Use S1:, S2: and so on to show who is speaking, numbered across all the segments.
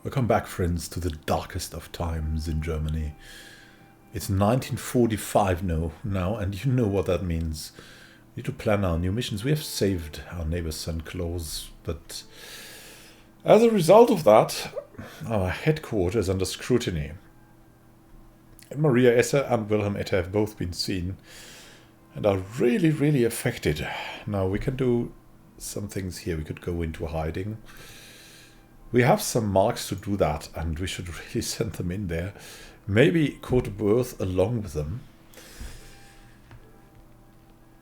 S1: Welcome back, friends, to the darkest of times in Germany. It's 1945 now, and you know what that means. We need to plan our new missions. We have saved our neighbor's son Klaus, but as a result of that, our headquarters is under scrutiny. Maria Esser and Wilhelm Etter have both been seen and are really, really affected. Now, we can do some things here. We could go into hiding. We have some marks to do that, and we should really send them in there. Maybe Kurt Worth along with them.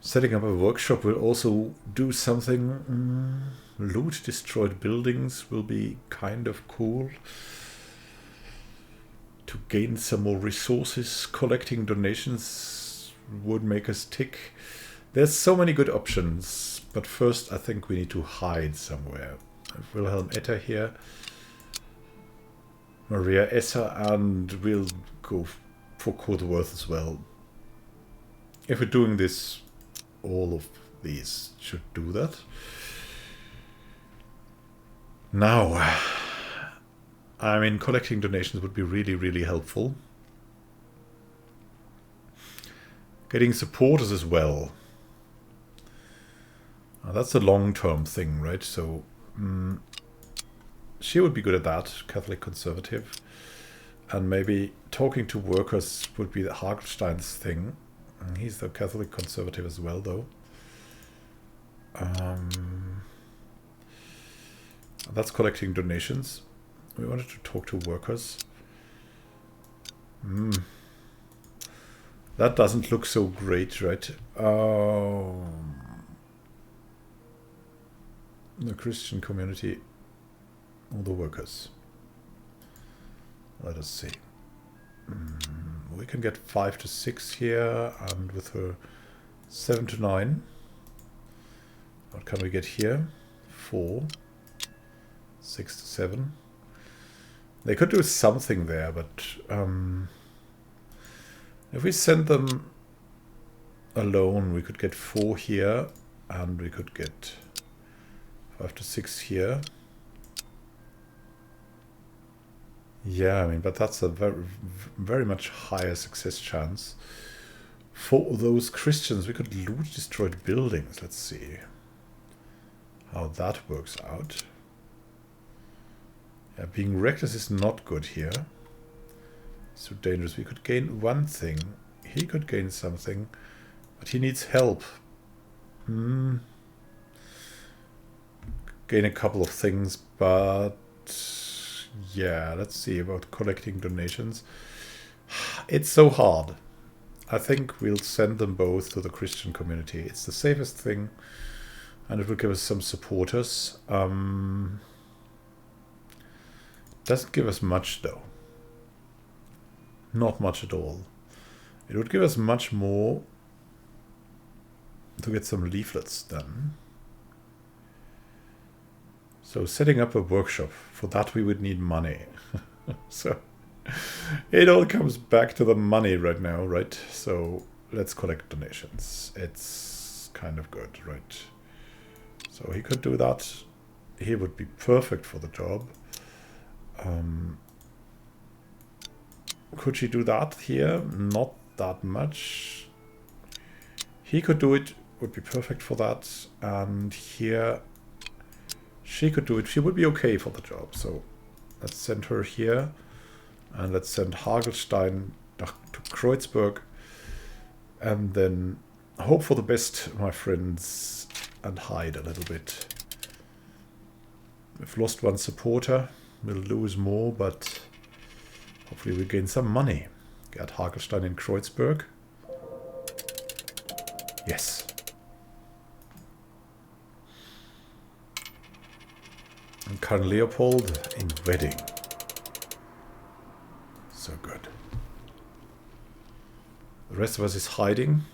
S1: Setting up a workshop will also do something. Loot destroyed buildings will be kind of cool. To gain some more resources, collecting donations would make us tick. There's so many good options, but first I think we need to hide somewhere. Wilhelm Etter here, Maria Esser, and we'll go for Kurt Worth as well. If we're doing this, all of these should do that. Now, I mean, collecting donations would be really, really helpful. Getting supporters as well. Now, that's a long-term thing, right? So she would be good at that, Catholic conservative. And maybe talking to workers would be the Hagelstein's thing. He's the Catholic conservative as well, though. That's collecting donations. We wanted to talk to workers. That doesn't look so great, right? The Christian community or the workers. Let us see. We can get 5 to 6 here, and with her 7 to 9. What can we get here? 4, 6 to 7. They could do something there, but if we send them alone, we could get 4 here, and we could get 5 to 6 here. Yeah, I mean, but that's a very, very much higher success chance. For those Christians, we could loot destroyed buildings. Let's see how that works out. Yeah, being reckless is not good here. It's too dangerous. We could gain one thing. He could gain something, but he needs help. Gain a couple of things, but yeah, let's see about collecting donations. It's so hard. I think we'll send them both to the Christian community. It's the safest thing, and it will give us some supporters. Doesn't give us much, though. Not much at all. It would give us much more to get some leaflets done. So setting up a workshop, for that we would need money. So it all comes back to the money right now, right? So let's collect donations. It's kind of good, right? So he could do that. He would be perfect for the job. Could she do that here? Not that much. He could do it, would be perfect for that. And here she could do it. She would be okay for the job. So let's send her here. And let's send Hagelstein to Kreuzberg. And then hope for the best, my friends, and hide a little bit. We've lost one supporter. We'll lose more, but hopefully we gain some money. Get Hagelstein in Kreuzberg. Yes. And Karl Leopold in Wedding. So good. The rest of us is hiding.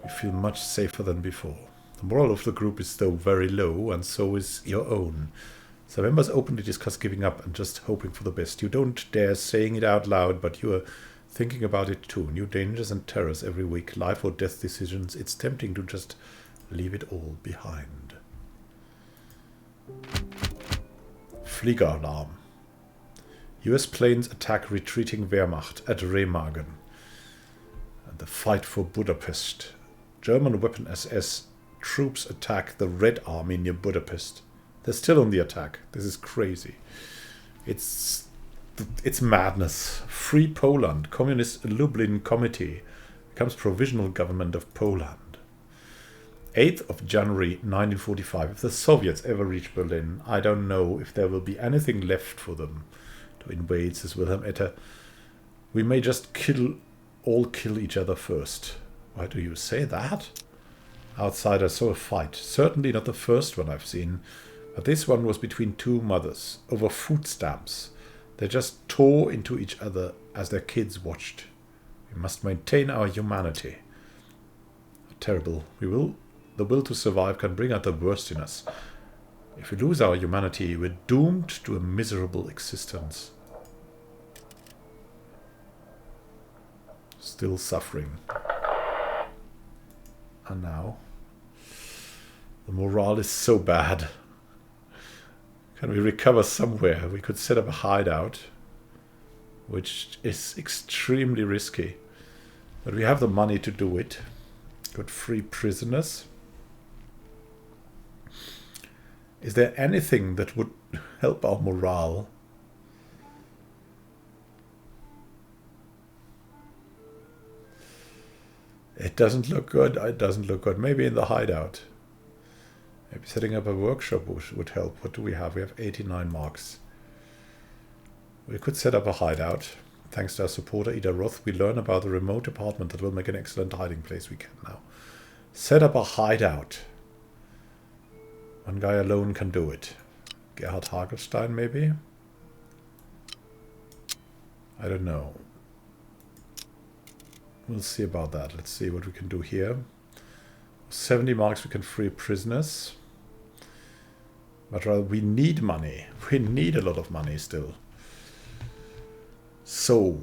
S1: We feel much safer than before. The moral of the group is though very low, and so is your own. So members openly discuss giving up and just hoping for the best. You don't dare saying it out loud, but you are thinking about it too. New dangers and terrors every week, life or death decisions. It's tempting to just leave it all behind. Fliegeralarm. US planes attack retreating Wehrmacht at Remagen. And the fight for Budapest. German weapon SS troops attack the Red Army near Budapest. They're still on the attack. This is crazy. It's madness. Free Poland. Communist Lublin Committee becomes provisional government of Poland. 8th of January 1945. If the Soviets ever reach Berlin, I don't know if there will be anything left for them to invade, says Wilhelm Etter. We may just kill each other first. Why do you say that? Outside I saw a fight. Certainly not the first one I've seen. But this one was between two mothers over food stamps. They just tore into each other as their kids watched. We must maintain our humanity. Terrible. The will to survive can bring out the worst in us. If we lose our humanity, we're doomed to a miserable existence. Still suffering. And now, the morale is so bad. Can we recover somewhere? We could set up a hideout, which is extremely risky. But we have the money to do it. Could free prisoners. Is there anything that would help our morale? It doesn't look good. It doesn't look good. Maybe in the hideout. Maybe setting up a workshop would help. What do we have? We have 89 marks. We could set up a hideout. Thanks to our supporter Ida Roth, we learn about the remote apartment that will make an excellent hiding place. We can now set up a hideout. One guy alone can do it. Gerhard Hagelstein, maybe? I don't know. We'll see about that. Let's see what we can do here. 70 marks, we can free prisoners. But rather, we need money. We need a lot of money still. So,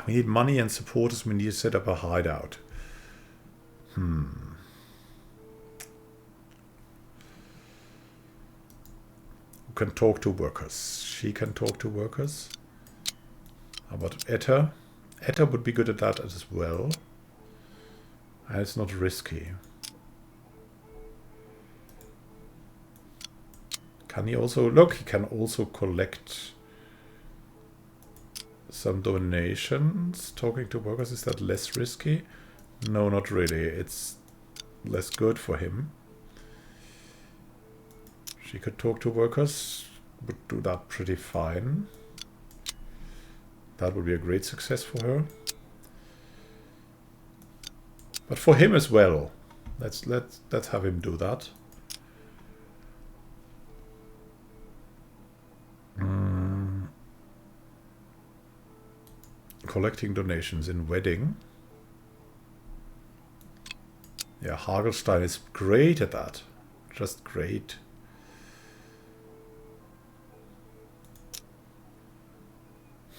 S1: we need money and supporters. We need to set up a hideout. Who can talk to workers? She can talk to workers. How about Etta? Etta would be good at that as well. And it's not risky. Can he also... Look, he can also collect some donations. Talking to workers, is that less risky? No, not really. It's less good for him. She could talk to workers. Would do that pretty fine. That would be a great success for her. But for him as well. Let's have him do that. Collecting donations in wedding. Yeah, Hagelstein is great at that. Just great.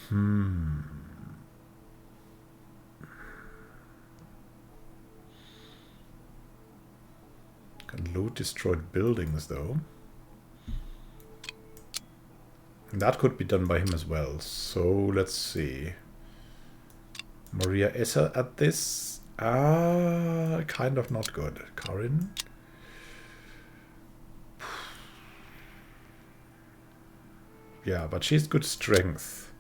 S1: Can loot destroyed buildings though. And that could be done by him as well. So let's see. Maria Esser at this. Kind of not good. Karin. Yeah, but she's good strength.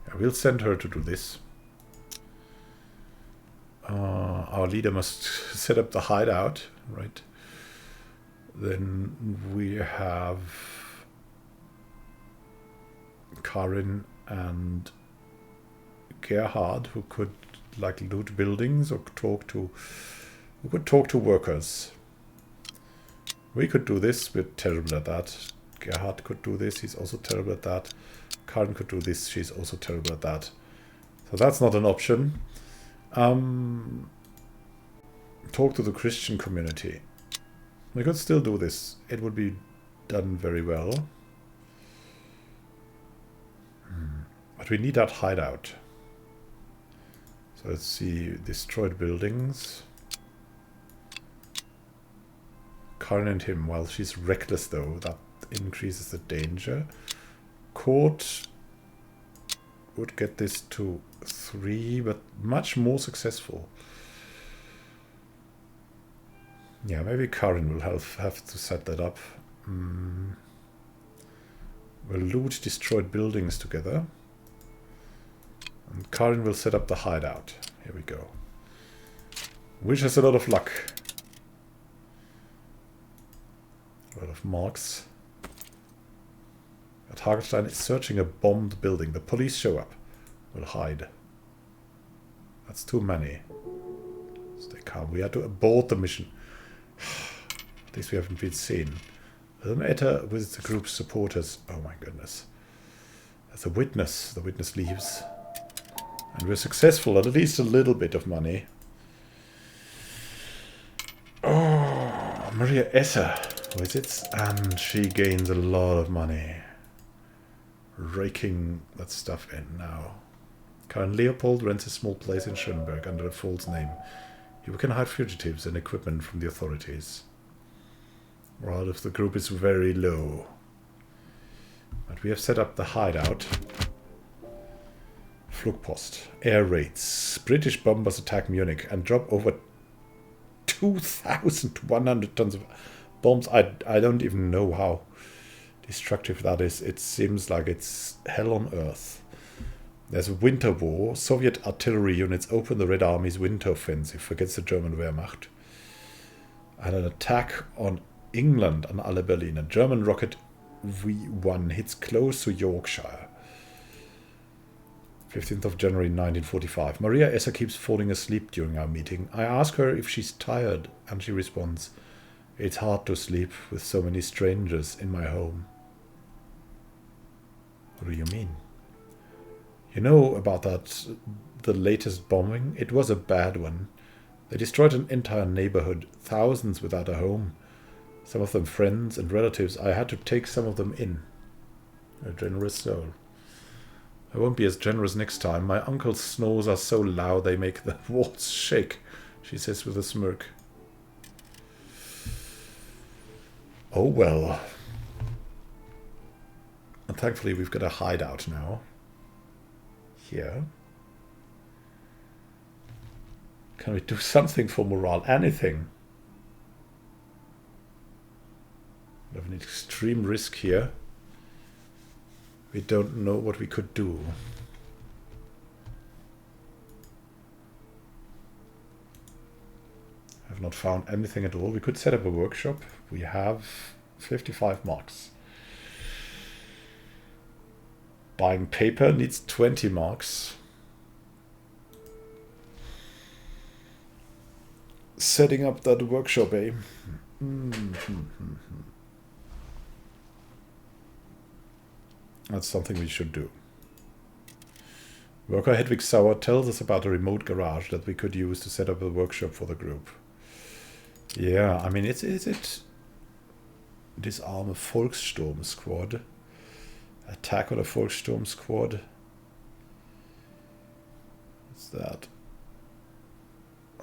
S1: Yeah, we'll send her to do this. Our leader must set up the hideout, right? Then we have Karin and Gerhard, who could like loot buildings or talk to, who could talk to workers. We could do this. We're terrible at that. Gerhard could do this. He's also terrible at that. Karin could do this. She's also terrible at that. So that's not an option. Talk to the Christian community. We could still do this. It would be done very well. But we need that hideout. So let's see. Destroyed buildings. Karin and him. Well, she's reckless though. That increases the danger. Court would get this to 3, but much more successful. Yeah, maybe Karin will have to set that up. We'll loot destroyed buildings together. And Karin will set up the hideout. Here we go. Wish us a lot of luck. A lot of marks. Hagelstein is searching a bombed building. The police show up. We'll hide. That's too many. Stay calm. We had to abort the mission. At least we haven't been seen. The matter with the group's supporters. Oh my goodness. As a witness. The witness leaves. And we're successful. At least a little bit of money. Oh, Maria Esser visits. And she gains a lot of money. Raking that stuff in now. Karin Leopold rents a small place in Schönberg under a false name. You can hide fugitives and equipment from the authorities. Well, if the group is very low. But we have set up the hideout. Flugpost. Air raids. British bombers attack Munich and drop over 2,100 tons of bombs. I don't even know how destructive that is. It seems like it's hell on earth. There's a winter war. Soviet artillery units open the Red Army's winter offensive against the German Wehrmacht. And an attack on England and Alle Berlin. A German rocket V1 hits close to Yorkshire. 15th of January 1945. Maria Esser keeps falling asleep during our meeting. I ask her if she's tired and she responds, "It's hard to sleep with so many strangers in my home." What do you mean? You know about the latest bombing? It was a bad one. They destroyed an entire neighborhood, thousands without a home. Some of them friends and relatives. I had to take some of them in. A generous soul. I won't be as generous next time. My uncle's snores are so loud they make the walls shake, she says with a smirk. Oh well. And thankfully we've got a hideout now. Here. Can we do something for morale? Anything. We have an extreme risk here. We don't know what we could do. I've not found anything at all. We could set up a workshop. We have 55 marks. Buying paper needs 20 marks. Setting up that workshop, eh? That's something we should do. Worker Hedwig Sauer tells us about a remote garage that we could use to set up a workshop for the group. Yeah, I mean, is it disarm a Volkssturm squad? Attack on a Volkssturm squad? What's that?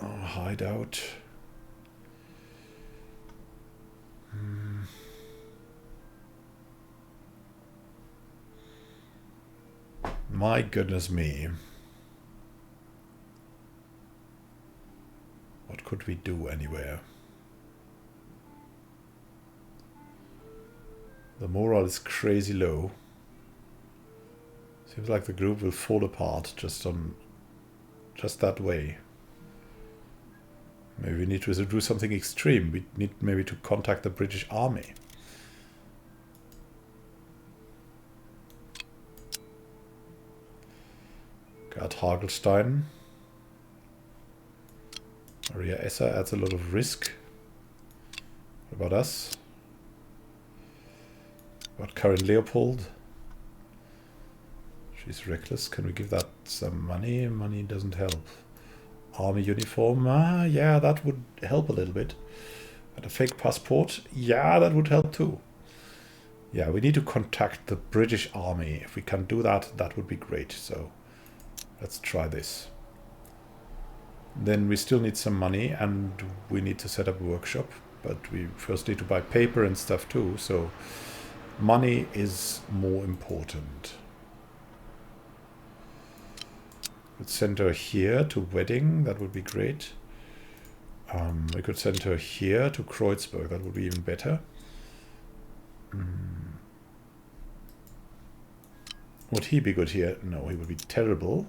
S1: Oh, hideout. My goodness me. What could we do anywhere? The morale is crazy low. Seems like the group will fall apart just that way. Maybe we need to do something extreme. We need maybe to contact the British Army. Gerd Hagelstein. Maria Esser adds a lot of risk. What about us? What about Karin Leopold? She's reckless. Can we give that some money? Money doesn't help. Army uniform. Ah, yeah, that would help a little bit. And a fake passport. Yeah, that would help too. Yeah, we need to contact the British Army. If we can do that, that would be great. So let's try this. Then we still need some money and we need to set up a workshop. But we first need to buy paper and stuff too, so money is more important. Let's send her here to wedding, that would be great. We could send her here to Kreuzberg, that would be even better. Would he be good here? No, he would be terrible.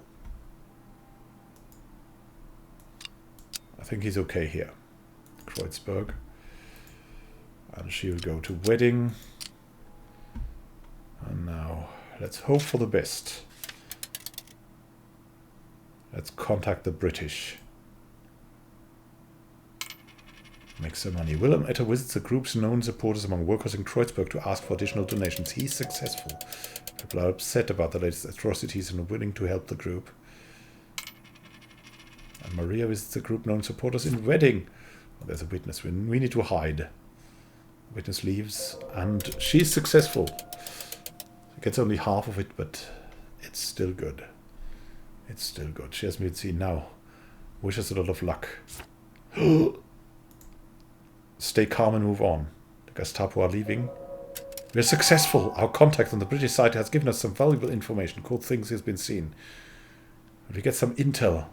S1: I think he's okay here. Kreuzberg. And she will go to wedding. And now let's hope for the best. Let's contact the British. Make some money. Willem Etter visits the group's known supporters among workers in Kreuzberg to ask for additional donations. He's successful. People are upset about the latest atrocities and are willing to help the group. And Maria visits the group known supporters in wedding. Oh, there's a witness. We need to hide. The witness leaves and she's successful. She gets only half of it, but it's still good. It's still good. She has me see now. Wish us a lot of luck. Stay calm and move on. The Gestapo are leaving. We're successful. Our contact on the British side has given us some valuable information. Cool things has been seen. If we get some intel.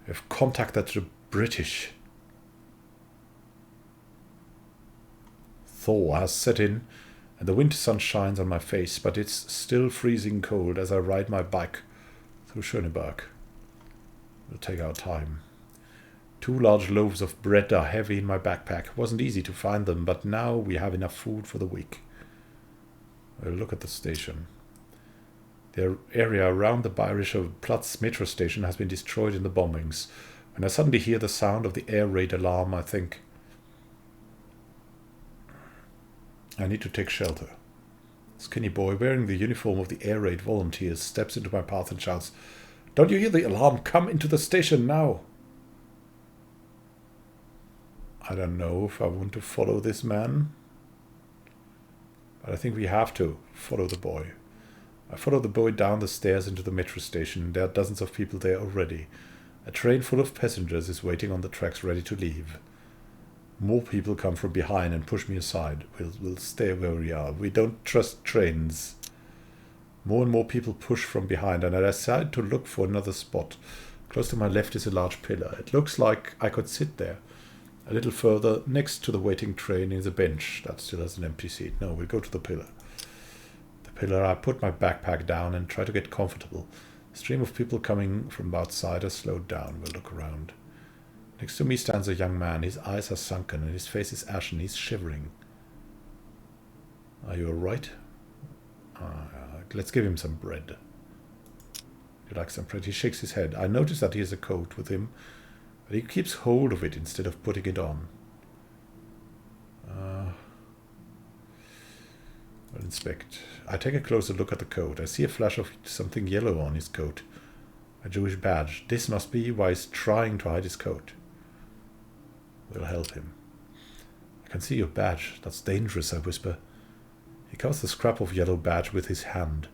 S1: We've contacted the British. Thaw has set in, and the winter sun shines on my face, but it's still freezing cold as I ride my bike through Schöneberg. We'll take our time. 2 large loaves of bread are heavy in my backpack. It wasn't easy to find them, but now we have enough food for the week. We'll look at the station. The area around the Bayerischer Platz metro station has been destroyed in the bombings. When I suddenly hear the sound of the air raid alarm, I think I need to take shelter. A skinny boy wearing the uniform of the air raid volunteers steps into my path and shouts, "Don't you hear the alarm? Come into the station now!" I don't know if I want to follow this man, but I think we have to follow the boy. I follow the boy down the stairs into the metro station. There are dozens of people there already. A train full of passengers is waiting on the tracks ready to leave. More people come from behind and push me aside. We'll stay where we are. We don't trust trains. More and more people push from behind, and I decide to look for another spot. Close to my left is a large pillar. It looks like I could sit there. A little further, next to the waiting train, is a bench that still has an empty seat. No, we'll go to the pillar. The pillar, I put my backpack down and try to get comfortable. The stream of people coming from outside has slowed down. We'll look around. Next to me stands a young man. His eyes are sunken and his face is ashen. He's shivering. Are you all right? Let's give him some bread. He likes some bread. He shakes his head. I notice that he has a coat with him, but he keeps hold of it instead of putting it on. I'll inspect. I take a closer look at the coat. I see a flash of something yellow on his coat. A Jewish badge. This must be why he's trying to hide his coat. We'll help him. I can see your badge. That's dangerous, I whisper. He covers the scrap of yellow badge with his hand.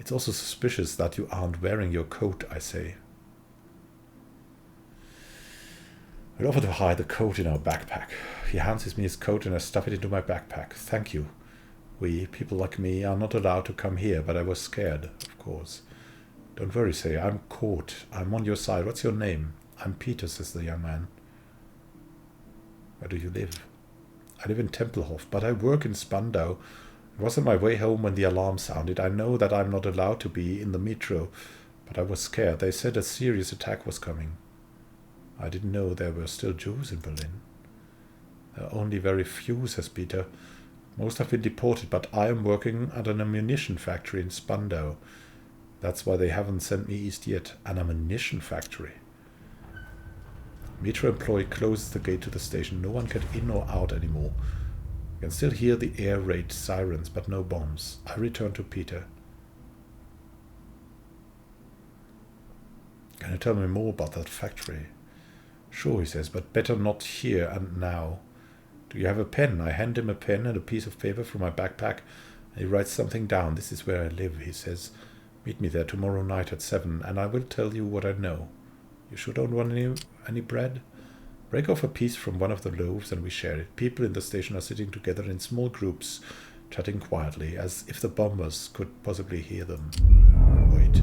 S1: It's also suspicious that you aren't wearing your coat, I say. We'll offer to hide the coat in our backpack. He hands me his coat and I stuff it into my backpack. Thank you. We, people like me, are not allowed to come here, but I was scared, of course. Don't worry, say. I'm caught. I'm on your side. What's your name? I'm Peter, says the young man. Where do you live? I live in Tempelhof, but I work in Spandau. It was on my way home when the alarm sounded. I know that I'm not allowed to be in the metro, but I was scared. They said a serious attack was coming. I didn't know there were still Jews in Berlin. There are only very few, says Peter. Most have been deported, but I am working at an ammunition factory in Spandau. That's why they haven't sent me east yet. An ammunition factory. Metro employee closes the gate to the station. No one gets in or out anymore. You can still hear the air raid sirens, but no bombs. I return to Peter. Can you tell me more about that factory? Sure, he says, but better not here and now. Do you have a pen? I hand him a pen and a piece of paper from my backpack, and he writes something down. This is where I live, he says. Meet me there tomorrow night at 7, and I will tell you what I know. You sure don't want any bread? Break off a piece from one of the loaves and we share it. People in the station are sitting together in small groups, chatting quietly, as if the bombers could possibly hear them. Wait.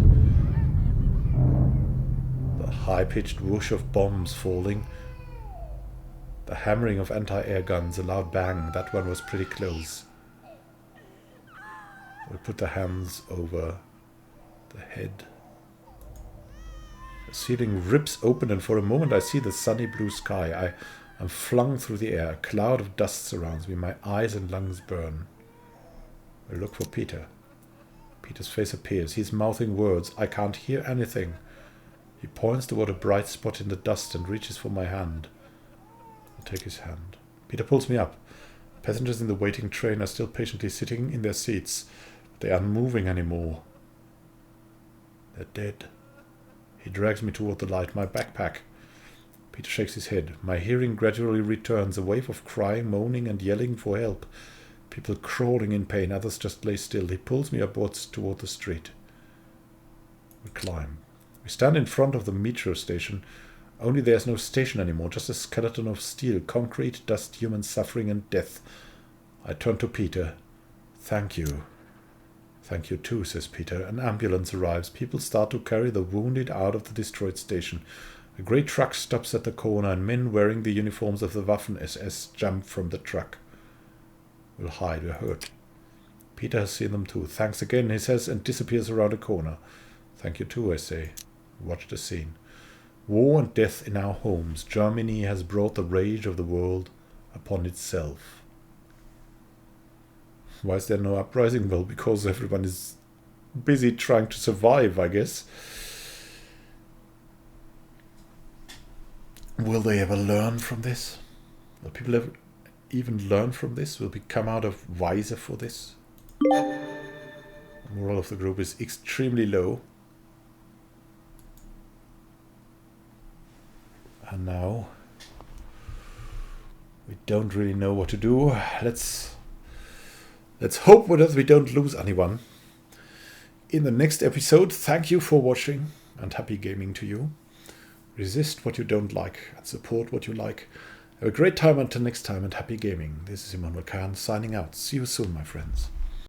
S1: The high-pitched whoosh of bombs falling. The hammering of anti-air guns, a loud bang. That one was pretty close. We put the hands over the head. The ceiling rips open and for a moment I see the sunny blue sky. I'm flung through the air. A cloud of dust surrounds me. My eyes and lungs burn. I look for Peter. Peter's face appears. He's mouthing words. I can't hear anything. He points toward a bright spot in the dust and reaches for my hand. I take his hand. Peter pulls me up. Passengers in the waiting train are still patiently sitting in their seats. They aren't moving anymore. They're dead. He drags me toward the light, my backpack. Peter shakes his head. My hearing gradually returns, a wave of crying, moaning, and yelling for help. People crawling in pain, others just lay still. He pulls me upwards toward the street. We climb. We stand in front of the metro station. Only there's no station anymore, just a skeleton of steel, concrete, dust, human suffering, and death. I turn to Peter. Thank you. Thank you too, says Peter. An ambulance arrives. People start to carry the wounded out of the destroyed station. A grey truck stops at the corner and men wearing the uniforms of the Waffen-SS jump from the truck. We'll hide, we're hurt. Peter has seen them too. Thanks again, he says, and disappears around a corner. Thank you too, I say. Watch the scene. War and death in our homes. Germany has brought the rage of the world upon itself. Why is there no uprising? Well, because everyone is busy trying to survive, I guess. Will they ever learn from this? Will people ever even learn from this? Will we come out of wiser for this? The moral of the group is extremely low. And now we don't really know what to do. Let's hope that we don't lose anyone. In the next episode, thank you for watching and happy gaming to you. Resist what you don't like and support what you like. Have a great time until next time and happy gaming. This is Immanuel signing out. See you soon, my friends.